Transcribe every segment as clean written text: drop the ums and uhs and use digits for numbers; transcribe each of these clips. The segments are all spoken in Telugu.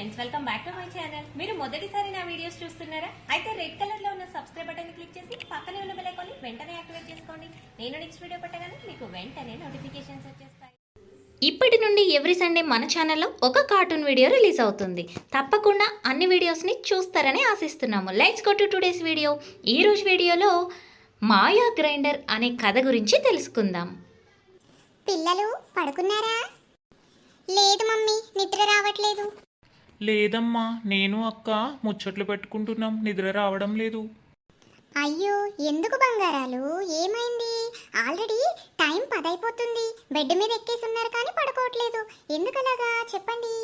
Friends, welcome back to my channel. మీరు మొదటిసారి నా వీడియోస్ చూస్తున్నారా? అయితే రెడ్ కలర్ లో ఉన్న సబ్స్క్రైబ్ బటన్ క్లిక్ చేసి పక్కనే ఉన్న బెల్ ఐకాన్ ని వెంటనే యాక్టివేట్ చేసుకోండి. నేను నెక్స్ట్ వీడియో పెట్టగానే మీకు వెంటనే నోటిఫికేషన్స్ వచ్చేస్తాయి. ఇప్పటి నుండి ఎవ్రీ సండే మన ఛానల్లో ఒక కార్టూన్ వీడియో రిలీజ్ అవుతుంది. తప్పకుండా అన్ని వీడియోస్ని చూస్తారని ఆశిస్తున్నాము. Let's go to today's video. ఈ రోజు వీడియోలో మాయా గ్రైండర్ అనే కథ గురించి తెలుసుకుందాం. పిల్లలు పడుకున్నారా? లేదు మమ్మీ, నిద్ర రావట్లేదు. లేదమ్మా, నేను అక్క ముచ్చట్లు పెట్టుకుంటున్నాం, నిద్ర రావడం లేదు. అయ్యో, ఎందుకు బంగారాలు, ఏమైంది? ఆల్రెడీ టైం 10 అయిపోతుంది. బెడ్ మీద ఎక్కేసి ఉన్నారు కానీ పడుకోవట్లేదు. ఎందుకలాగా చెప్పండి.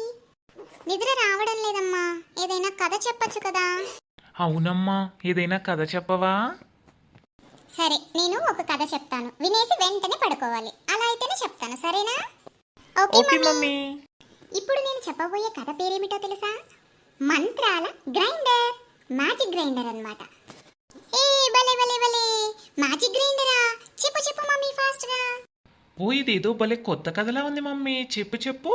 నిద్ర రావడం లేదమ్మా, ఏదైనా కథ చెప్పచ్చు కదా. అవునమ్మా, ఏదైనా కథ చెప్పవా? సరే, నేను ఒక కథ చెప్తాను, వినేసి వెంటనే పడుకోవాలి. అలా అయితేనే చెప్తాను, సరేనా? Okay mummy. ఇప్పుడు నేను చెప్పబోయే కథ పేరేమిటో తెలుసా? మంత్రాల గ్రైండర్, మ్యాజిక్ గ్రైండర్ అన్నమాట. ఏ భలే భలే భలే, మ్యాజిక్ గ్రైండరా? చెప్పు చెప్పు మమ్మీ, ఫాస్ట్ గా. ఓ, ఇదేదో భలే కొత్త కథలా ఉంది మమ్మీ, చెప్పు చెప్పు.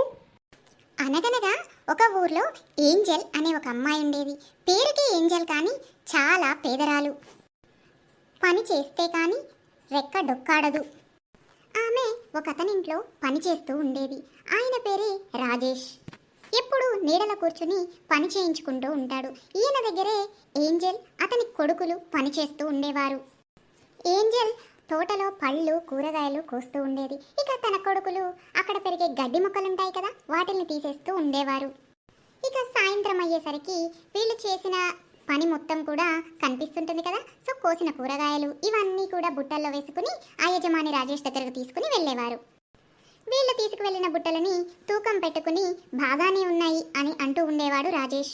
అనగనగా ఒక ఊర్లో ఏంజెల్ అనే ఒక అమ్మాయి ఉండేది. పేరుకి ఏంజెల్ కానీ చాలా పేదరాలు. పని చేస్తే కానీ రెక్క డొక్కాడదు. ఆమె ఒక అతనింట్లో పని చేస్తూ ఉండేది. ఆయన పేరే రాజేష్. ఎప్పుడు నీడల కూర్చుని పని చేయించుకుంటూ ఉంటాడు. ఈయన దగ్గరే ఏంజెల్, అతని కొడుకులు పని చేస్తూ ఉండేవారు. ఏంజెల్ తోటలో పళ్ళు కూరగాయలు కోస్తూ ఉండేది. ఇక తన కొడుకులు అక్కడ పెరిగే గడ్డి మొక్కలుంటాయి కదా, వాటిని తీసేస్తూ ఉండేవారు. ఇక సాయంత్రం అయ్యేసరికి వీళ్ళు చేసిన పని మొత్తం కూడా కనిపిస్తుంటుంది కదా. సో కోసిన కూరగాయలు ఇవన్నీ కూడా బుట్టల్లో వేసుకుని ఆ యజమాని రాజేష్ దగ్గరకు తీసుకుని వెళ్ళేవారు. వీళ్ళు తీసుకువెళ్ళిన బుట్టలని తూకం పెట్టుకుని బాగానే ఉన్నాయి అని అంటూ ఉండేవాడు రాజేష్.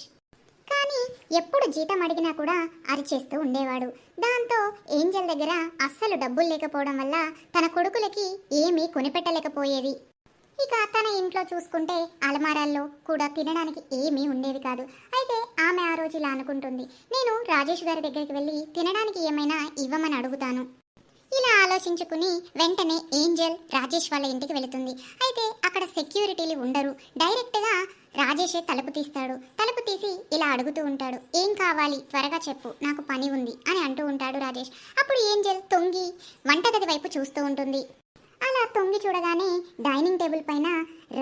కానీ ఎప్పుడు జీతం అడిగినా కూడా అరిచేస్తూ ఉండేవాడు. దాంతో ఏంజెల్ దగ్గర అస్సలు డబ్బులు లేకపోవడం వల్ల తన కొడుకులకి ఏమీ కొనిపెట్టలేకపోయేది. ఇక తన ఇంట్లో చూసుకుంటే అలమారాల్లో కూడా తినడానికి ఏమీ ఉండేది కాదు. అయితే ఆమె ఆ రోజు ఇలా అనుకుంటుంది, నేను రాజేష్ గారి దగ్గరికి వెళ్ళి తినడానికి ఏమైనా ఇవ్వమని అడుగుతాను. ఇలా ఆలోచించుకుని వెంటనే ఏంజెల్ రాజేష్ వాళ్ళ ఇంటికి వెళుతుంది. అయితే అక్కడ సెక్యూరిటీలు ఉండరు. డైరెక్ట్గా రాజేషే తలుపు తీస్తాడు. తలుపు తీసి ఇలా అడుగుతూ ఉంటాడు, ఏం కావాలి, త్వరగా చెప్పు, నాకు పని ఉంది అని అంటూ ఉంటాడు రాజేష్. అప్పుడు ఏంజెల్ తొంగి వంటగది వైపు చూస్తూ ఉంటుంది. అలా తొంగి చూడగానే డైనింగ్ టేబుల్ పైన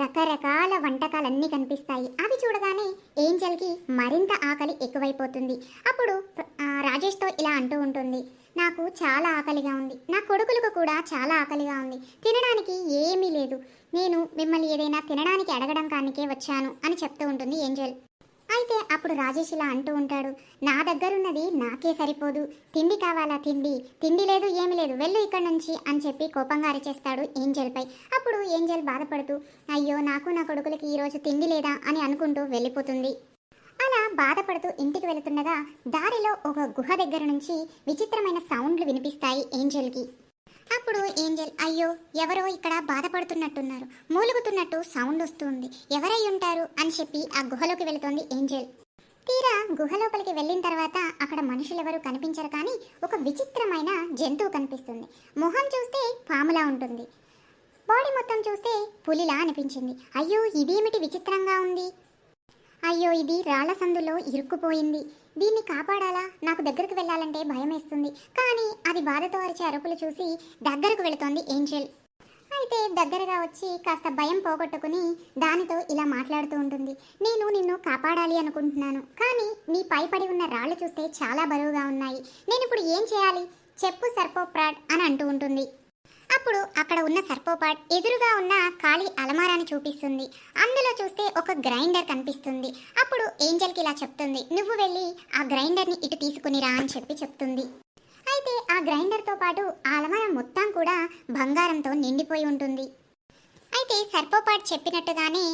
రకరకాల వంటకాలన్నీ కనిపిస్తాయి. అవి చూడగానే ఏంజెల్కి మరింత ఆకలి ఎక్కువైపోతుంది. అప్పుడు రాజేష్తో ఇలా అంటూ ఉంటుంది, నాకు చాలా ఆకలిగా ఉంది, నా కొడుకులకు కూడా చాలా ఆకలిగా ఉంది, తినడానికి ఏమీ లేదు, నేను మిమ్మల్ని ఏదైనా తినడానికి అడగడం కానికే వచ్చాను అని చెప్తూ ఉంటుంది ఏంజెల్. అయితే అప్పుడు రాజేష్ ఇలా అంటూ ఉంటాడు, నా దగ్గరున్నది నాకే సరిపోదు, తిండి కావాలా, తిండి తిండి లేదు, ఏమీ లేదు, వెళ్ళు ఇక్కడ నుంచి అని చెప్పి కోపంగా అరిచేస్తాడు ఏంజెల్పై. అప్పుడు ఏంజెల్ బాధపడుతూ, అయ్యో నాకు నా కొడుకులకి ఈరోజు తిండి లేదా అని అనుకుంటూ వెళ్ళిపోతుంది. అలా బాధపడుతూ ఇంటికి వెళుతుండగా దారిలో ఒక గుహ దగ్గర నుంచి విచిత్రమైన సౌండ్లు వినిపిస్తాయి ఏంజెల్కి. అప్పుడు ఏంజెల్, అయ్యో ఎవరో ఇక్కడ బాధపడుతున్నట్టున్నారు, మూలుగుతున్నట్టు సౌండ్ వస్తుంది, ఎవరై ఉంటారు అని చెప్పి ఆ గుహలోకి వెళుతోంది ఏంజెల్. తీరా గుహలోపలికి వెళ్ళిన తర్వాత అక్కడ మనుషులెవరూ కనిపించరు, కానీ ఒక విచిత్రమైన జంతువు కనిపిస్తుంది. మొహం చూస్తే పాములా ఉంటుంది, బాడీ మొత్తం చూస్తే పులిలా అనిపించింది. అయ్యో ఇదేమిటి విచిత్రంగా ఉంది, అయ్యో ఇది రాళ్ల సందులో ఇరుక్కుపోయింది, దీన్ని కాపాడాలా, నాకు దగ్గరకు వెళ్ళాలంటే భయం వేస్తుంది. కానీ అది బాధతో అరిచే అరుపులు చూసి దగ్గరకు వెళుతోంది ఏంజెల్. అయితే దగ్గరగా వచ్చి కాస్త భయం పోగొట్టుకుని దానితో ఇలా మాట్లాడుతూ ఉంటుంది, నేను నిన్ను కాపాడాలి అనుకుంటున్నాను, కానీ నీ పైపడి ఉన్న రాళ్ళు చూస్తే చాలా బరువుగా ఉన్నాయి, నేను ఇప్పుడు ఏం చేయాలి చెప్పు సర్పోప్రాడ్ అని అంటూ ఉంటుంది. అప్పుడు అక్కడ ఉన్న సర్పోపాడ్ ఎదురుగా ఉన్న ఖాళీ అలమారాని చూపిస్తుంది. అందులో చూస్తే ఒక గ్రైండర్ కనిపిస్తుంది. అప్పుడు ఏంజెల్కి ఇలా చెప్తుంది, నువ్వు వెళ్ళి ఆ గ్రైండర్ని ఇటు తీసుకునిరా అని చెప్తుంది. అయితే ఆ గ్రైండర్తో పాటు ఆ అలమారా మొత్తం కూడా బంగారంతో నిండిపోయి ఉంటుంది. అయితే సర్పోపాడ్ చెప్పినట్టుగానే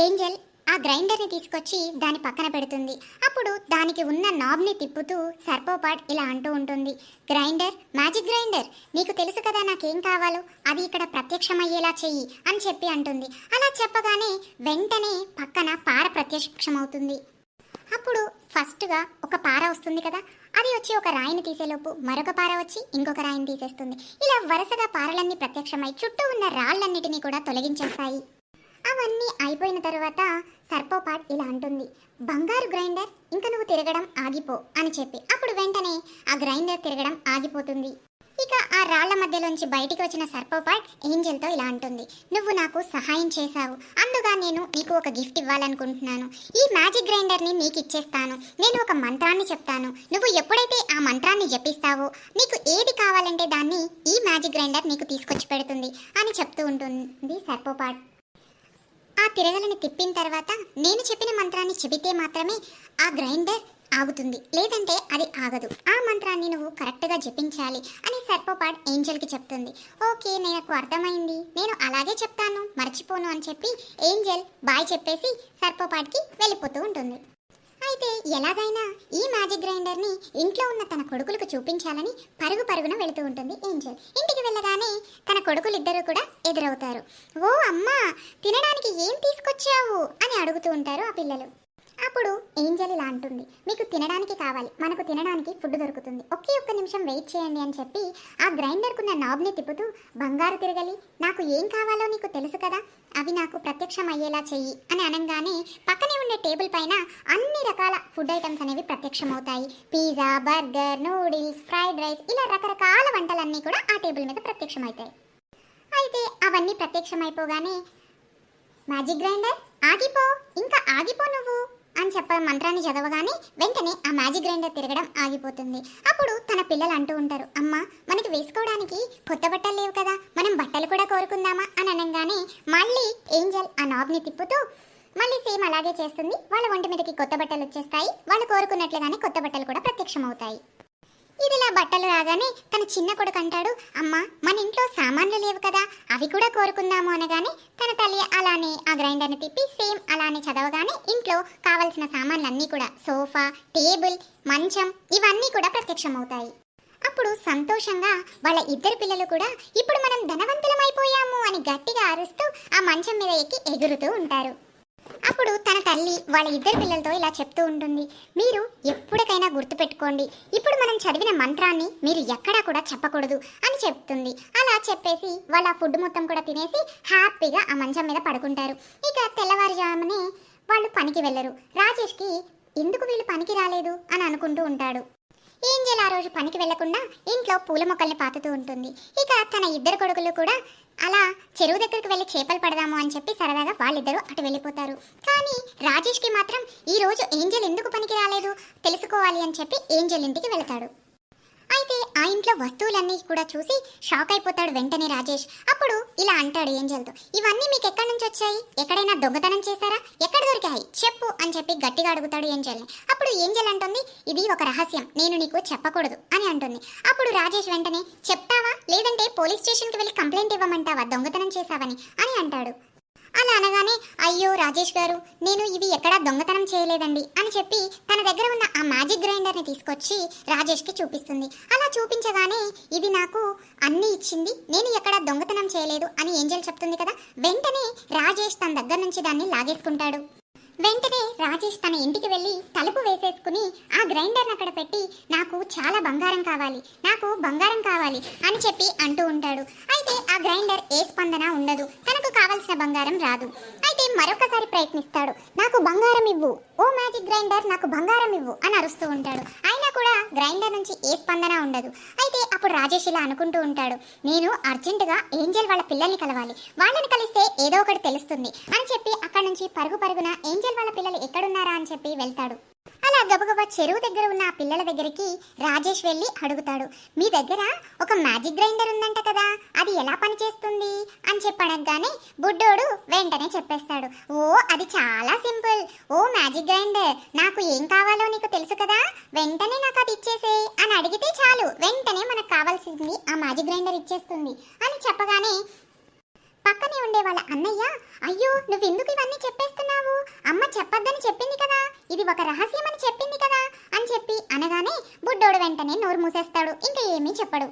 ఏంజెల్ ఆ గ్రైండర్ని తీసుకొచ్చి దాని పక్కన పెడుతుంది. అప్పుడు దానికి ఉన్న నాబ్ని తిప్పుతూ సర్పోపాడ్ ఇలా అంటూ ఉంటుంది, గ్రైండర్, మ్యాజిక్ గ్రైండర్, నీకు తెలుసు కదా నాకేం కావాలో, అది ఇక్కడ ప్రత్యక్షమయ్యేలా చెయ్యి అని చెప్పి అంటుంది. అలా చెప్పగానే వెంటనే పక్కన పార ప్రత్యక్షమవుతుంది. అప్పుడు ఫస్ట్గా ఒక పార వస్తుంది కదా, అది వచ్చి ఒక రాయిని తీసేలోపు మరొక పార వచ్చి ఇంకొక రాయిని తీసేస్తుంది. ఇలా వరుసగా పారలన్నీ ప్రత్యక్షమై చుట్టూ ఉన్న రాళ్ళన్నిటినీ కూడా తొలగించేస్తాయి. ఆ అవన్నీ అయిపోయిన తర్వాత సర్పోపాట్ ఇలా అంటుంది, బంగారు గ్రైండర్ ఇంకా నువ్వు తిరగడం ఆగిపో అని చెప్పి అప్పుడు వెంటనే ఆ గ్రైండర్ తిరగడం ఆగిపోతుంది. ఇక ఆ రాళ్ల మధ్యలోంచి బయటికి వచ్చిన సర్పోపాట్ ఏంజెల్తో ఇలా అంటుంది, నువ్వు నాకు సహాయం చేశావు, అందుగా నేను నీకు ఒక గిఫ్ట్ ఇవ్వాలనుకుంటున్నాను. ఈ మ్యాజిక్ గ్రైండర్ని నీకు ఇచ్చేస్తాను. నేను ఒక మంత్రాన్ని చెప్తాను, నువ్వు ఎప్పుడైతే ఆ మంత్రాన్ని జపిస్తావో నీకు ఏది కావాలంటే దాన్ని ఈ మ్యాజిక్ గ్రైండర్ నీకు తీసుకొచ్చి పెడుతుంది అని చెప్తూ ఉంటుంది సర్పోపాట్. ఆ తిరగలని తిప్పిన తర్వాత నేను చెప్పిన మంత్రాన్ని చెబితే మాత్రమే ఆ గ్రైండర్ ఆగుతుంది, లేదంటే అది ఆగదు. ఆ మంత్రాన్ని నువ్వు కరెక్ట్గా జపించాలి అని సర్పోపాట్ ఏంజెల్కి చెప్తుంది. ఓకే, నాకు అర్థమైంది, నేను అలాగే చెప్తాను, మర్చిపోను అని చెప్పి ఏంజెల్ బాయ్ చెప్పేసి సర్పోపాట్కి వెళ్ళిపోతూ ఉంటుంది. అయితే ఎలాగైనా ఈ మ్యాజిక్ గ్రైండర్ని ఇంట్లో ఉన్న తన కొడుకులకు చూపించాలని పరుగున వెళుతూ ఉంటుంది ఏంజెల్. ఇంటికి వెళ్ళగానే తన కొడుకులిద్దరూ కూడా ఎదురవుతారు. ఓ అమ్మా, తినడానికి ఏం తీసుకొచ్చావు అని అడుగుతూ ఉంటారు ఆ పిల్లలు. అప్పుడు ఏంజెల్ ఇలా అంటుంది, మీకు తినడానికి కావాలి, మనకు తినడానికి ఫుడ్ దొరుకుతుంది, ఒకే ఒక్క నిమిషం వెయిట్ చేయండి అని చెప్పి ఆ గ్రైండర్కున్న నాబ్ని తిప్పుతూ, బంగారు తిరగలి, నాకు ఏం కావాలో నీకు తెలుసు కదా, అవి నాకు ప్రత్యక్షం అయ్యేలా చెయ్యి అని అనగానే పక్కనే ఉండే టేబుల్ పైన అన్ని రకాల ఫుడ్ ఐటమ్స్ అనేవి ప్రత్యక్షమవుతాయి. Pizza, burger, noodles, fried rice, ఇలా రకరకాల వంటలన్నీ కూడా ఆ టేబుల్ మీద ప్రత్యక్షమవుతాయి. అయితే అవన్నీ ప్రత్యక్షమైపోగానే మ్యాజిక్ గ్రైండర్ ఆగిపో, ఇంకా ఆగిపో నువ్వు అని చెప్ప మంత్రాన్ని చదవగానే వెంటనే ఆ మ్యాజిక్ గ్రైండర్ తిరగడం ఆగిపోతుంది. అప్పుడు తన పిల్లలు అంటూ ఉంటారు, అమ్మ మనకి వేసుకోవడానికి కొత్త బట్టలు లేవు కదా, మనం బట్టలు కూడా కోరుకుందామా అని అనగానే మళ్ళీ ఏంజెల్ ఆ నాబ్ని తిప్పుతూ మళ్ళీ సేమ్ అలాగే చేస్తుంది. వాళ్ళ ఒంటి మీదకి కొత్త బట్టలు వచ్చేస్తాయి, వాళ్ళు కోరుకున్నట్లుగానే కొత్త బట్టలు కూడా ప్రత్యక్షమవుతాయి. ఇదిలా బట్టలు రాగానే తన చిన్న కొడుకు అంటాడు, అమ్మ మన ఇంట్లో సామాన్లు లేవు కదా, అవి కూడా కోరుకుందాము అనగానే తన తల్లి అలానే ఆ గ్రైండర్ని తిప్పి సేమ్ అలానే చదవగానే ఇంట్లో కావలసిన సామాన్లన్నీ కూడా సోఫా, టేబుల్, మంచం ఇవన్నీ కూడా ప్రత్యక్షమవుతాయి. అప్పుడు సంతోషంగా వాళ్ళ ఇద్దరు పిల్లలు కూడా ఇప్పుడు మనం ధనవంతులమైపోయాము అని గట్టిగా అరుస్తూ ఆ మంచం మీద ఎక్కి ఎగురుతూ ఉంటారు. అప్పుడు తన తల్లి వాళ్ళ ఇద్దరు పిల్లలతో ఇలా చెప్తూ ఉంటుంది, మీరు ఎప్పటికైనా గుర్తుపెట్టుకోండి, ఇప్పుడు మనం చదివిన మంత్రాన్ని మీరు ఎక్కడా కూడా చెప్పకూడదు అని చెప్తుంది. అలా చెప్పేసి వాళ్ళ ఫుడ్ మొత్తం కూడా తినేసి హ్యాపీగా ఆ మంచం మీద పడుకుంటారు. ఇక తెల్లవారుజామునే వాళ్ళు పనికి వెళ్ళరు. రాజేష్కి ఎందుకు వీళ్ళు పనికి రాలేదు అని అనుకుంటూ ఉంటాడు. ఏంజెల్ ఆ రోజు పనికి వెళ్లకుండా ఇంట్లో పూల మొక్కల్ని పాతుతూ ఉంటుంది. ఇక తన ఇద్దరు కొడుకులు కూడా అలా చెరువు దగ్గరికి వెళ్ళి చేపలు పడదాము అని చెప్పి సరదాగా వాళ్ళిద్దరూ అటు వెళ్ళిపోతారు. కానీ రాజేష్కి మాత్రం ఈ రోజు ఏంజెల్ ఎందుకు పనికి రాలేదు తెలుసుకోవాలి అని చెప్పి ఏంజెల్ ఇంటికి వెళ్తాడు. అయితే ఆ ఇంట్లో వస్తువులన్నీ కూడా చూసి షాక్ అయిపోతాడు వెంటనే రాజేష్. అప్పుడు ఇలా అంటాడు ఏంజెల్తో, ఇవన్నీ మీకు ఎక్కడి నుంచి వచ్చాయి, ఎక్కడైనా దొంగతనం చేశారా, ఎక్కడ దొరికాయి చెప్పు అని చెప్పి గట్టిగా అడుగుతాడు ఏంజెల్ని. అప్పుడు ఏంజెల్ అంటుంది, ఇది ఒక రహస్యం, నేను నీకు చెప్పకూడదు అని అంటుంది. అప్పుడు రాజేష్ వెంటనే, చెప్తావా లేదంటే పోలీస్ స్టేషన్కి వెళ్ళి కంప్లైంట్ ఇవ్వమంటావా దొంగతనం చేశావని అని అంటాడు. అలా అనగానే, అయ్యో రాజేష్ గారు, నేను ఇవి ఎక్కడా దొంగతనం చేయలేదండి అని చెప్పి తన దగ్గర ఉన్న ఆ మ్యాజిక్ గ్రైండర్ని తీసుకొచ్చి రాజేష్కి చూపిస్తుంది. అలా చూపించగానే ఇది నాకు అన్నీ ఇచ్చింది, నేను ఎక్కడా దొంగతనం చేయలేదు అని ఏంజెల్ చెప్తుంది కదా. వెంటనే రాజేష్ తన దగ్గర నుంచి దాన్ని లాగేసుకుంటాడు. వెంటనే రాజేష్ తన ఇంటికి వెళ్ళి తలుపు వేసేసుకుని ఆ గ్రైండర్ని అక్కడ పెట్టి నాకు చాలా బంగారం కావాలి, నాకు బంగారం కావాలి అని చెప్పి అంటూ ఉంటాడు. అయితే ఆ గ్రైండర్ ఏ స్పందన ఉండదు, తనకు కావలసిన బంగారం రాదు. అయితే మరొకసారి ప్రయత్నిస్తాడు, నాకు బంగారం ఇవ్వు, ఓ మ్యాజిక్ గ్రైండర్ నాకు బంగారం ఇవ్వు అని అరుస్తూ ఉంటాడు. అయినా కూడా గ్రైండర్ నుంచి ఏ స్పందన ఉండదు. అయితే అప్పుడు రాజేష్ ఇలా అనుకుంటూ ఉంటాడు, నేను అర్జెంటుగా ఏంజెల్ వాళ్ళ పిల్లల్ని కలవాలి, వాళ్ళని కలిస్తే ఏదో ఒకటి తెలుస్తుంది అని చెప్పి అక్కడ నుంచి పరుగున ఏంజెల్ వాళ్ళ పిల్లలు ఎక్కడున్నారా అని చెప్పి వెళ్తాడు. అలా గబగబా చెరువు దగ్గర ఉన్న ఆ పిల్లల దగ్గరికి రాజేష్ వెళ్ళి అడుగుతాడు, మీ దగ్గర ఒక మ్యాజిక్ గ్రైండర్ ఉందంట కదా, అది ఎలా పనిచేస్తుంది అని చెప్పనగానే బుడ్డోడు వెంటనే చెప్పేస్తాడు, ఓ అది చాలా సింపుల్, ఓ మ్యాజిక్ గ్రైండర్ నాకు ఏం కావాలో నీకు తెలుసు కదా, వెంటనే నాకు అది ఇచ్చేసే అని అడిగితే చాలు, వెంటనే మనకు కావాల్సింది ఆ మ్యాజిక్ గ్రైండర్ ఇచ్చేస్తుంది అని చెప్పగానే పక్కనే ఉండే వాళ్ళ అన్నయ్య, అయ్యో నువ్వెందుకు ఇవన్నీ చెప్పేస్తున్నావు, అమ్మ చెప్పొద్దని చెప్పింది కదా, ఇది ఒక రహస్యం అని చెప్పింది కదా అని చెప్పి అనగానే బుడ్డోడు వెంటనే నోరు మూసేస్తాడు, ఇంకా ఏమీ చెప్పడు.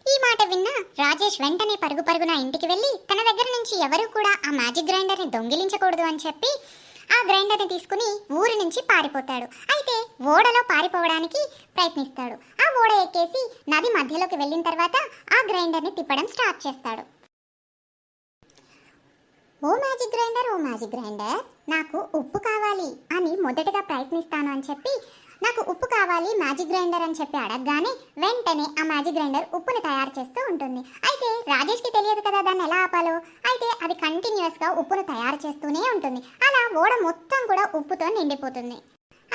ఈ మాట విన్న రాజేష్ వెంటనే పరుగున ఇంటికి వెళ్ళి తన దగ్గర నుంచి ఎవరూ కూడా ఆ మ్యాజిక్ గ్రైండర్ని దొంగిలించకూడదు అని చెప్పి ఆ గ్రైండర్ని తీసుకుని ఊరి నుంచి పారిపోతాడు. అయితే ఓడలో పారిపోవడానికి ప్రయత్నిస్తాడు. ఆ ఓడ ఎక్కేసి నది మధ్యలోకి వెళ్ళిన తర్వాత ఆ గ్రైండర్ని తిప్పడం స్టార్ట్ చేస్తాడు. ఓ మ్యాజిక్ గ్రైండర్ నాకు ఉప్పు కావాలి అని మొదటగా ప్రయత్నిస్తాను అని చెప్పి నాకు ఉప్పు కావాలి మ్యాజిక్ గ్రైండర్ అని చెప్పి అడగగానే వెంటనే ఆ మ్యాజిక్ గ్రైండర్ ఉప్పుని తయారు చేస్తూ ఉంటుంది. అయితే రాజేష్కి తెలియదు కదా దాన్ని ఎలా ఆపాలో. అయితే అది కంటిన్యూస్గా ఉప్పును తయారు చేస్తూనే ఉంటుంది. అలా ఓడ మొత్తం కూడా ఉప్పుతో నిండిపోతుంది.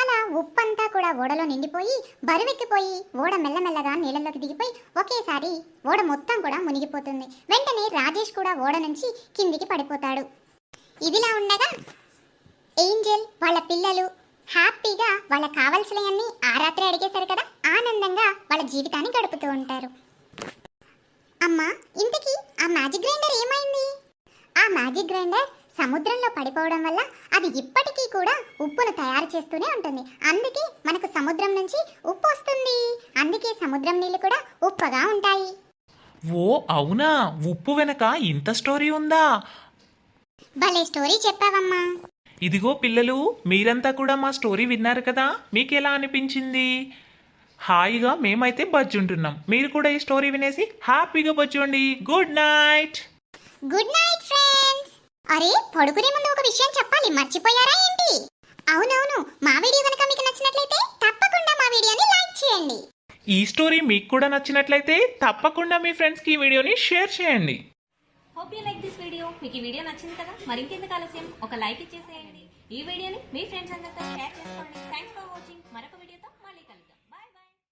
అలా ఉప్పంతా కూడా ఓడలో నిండిపోయి బరువెక్కిపోయి ఓడ మెల్లమెల్లగా నీళ్ళలోకి దిగిపోయి ఒకేసారి ఓడ మొత్తం కూడా మునిగిపోతుంది. వెంటనే రాజేష్ కూడా ఓడ నుంచి కిందికి పడిపోతాడు. ఇదిలా ఉండగా ఏంజెల్ వాళ్ళ పిల్లలు హ్యాపీగా వాళ్ళకి కావాల్సినవన్నీ ఆ రాత్రి అడిగేశారు కదా, ఆనందంగా వాళ్ళ జీవితాన్ని గడుపుతూ ఉంటారు. అమ్మా, ఇంతకీ ఆ మ్యాజిక్ గ్రైండర్ ఏమైంది? ఆ మ్యాజిక్ గ్రైండర్ సముద్రంలో పడిపోవడం వల్ల అది ఇప్పటికీ కూడా ఉప్పును తయారు చేస్తూనే ఉంటుంది. అందుకే మనకు సముద్రం నుంచి ఉప్పు వస్తుంది. అందుకే సముద్రం నీళ్లు కూడా ఉప్పగా ఉంటాయి. ఓ అవునా, ఉప్పు వెనక ఇంత స్టోరీ ఉందా? భలే స్టోరీ చెప్పావమ్మా. ఇదిగో పిల్లలు, మీరంతా కూడా మా స్టోరీ విన్నారు కదా, మీకు ఎలా అనిపించింది? హాయిగా మేమైతే బజ్జుంటున్నాం. మీరు కూడా ఈ స్టోరీ వినేసి హ్యాపీగా బజ్జుండి. Good night. Good night friends. అరే, పడుకునే ముందు ఒక విషయం చెప్పాలి, మర్చిపోయారా ఏంటి? అవునవును, మా వీడియో కనుక మీకు నచ్చినట్లయితే తప్పకుండా మా వీడియోని లైక్ చేయండి. ఈ స్టోరీ మీకు కూడా నచ్చినట్లయితే తప్పకుండా మీ ఫ్రెండ్స్కి ఈ వీడియోని షేర్ చేయండి. Hope you like this video. మీకు ఈ వీడియో నచ్చింది కదా, మరింకెందుకు ఆలస్యం ఒక లైక్ ఇచ్చేసేయండి. ఈ వీడియోని మీ ఫ్రెండ్స్ అందరితో షేర్ చేసుకోండి. Thanks for watching. మరొక వీడియో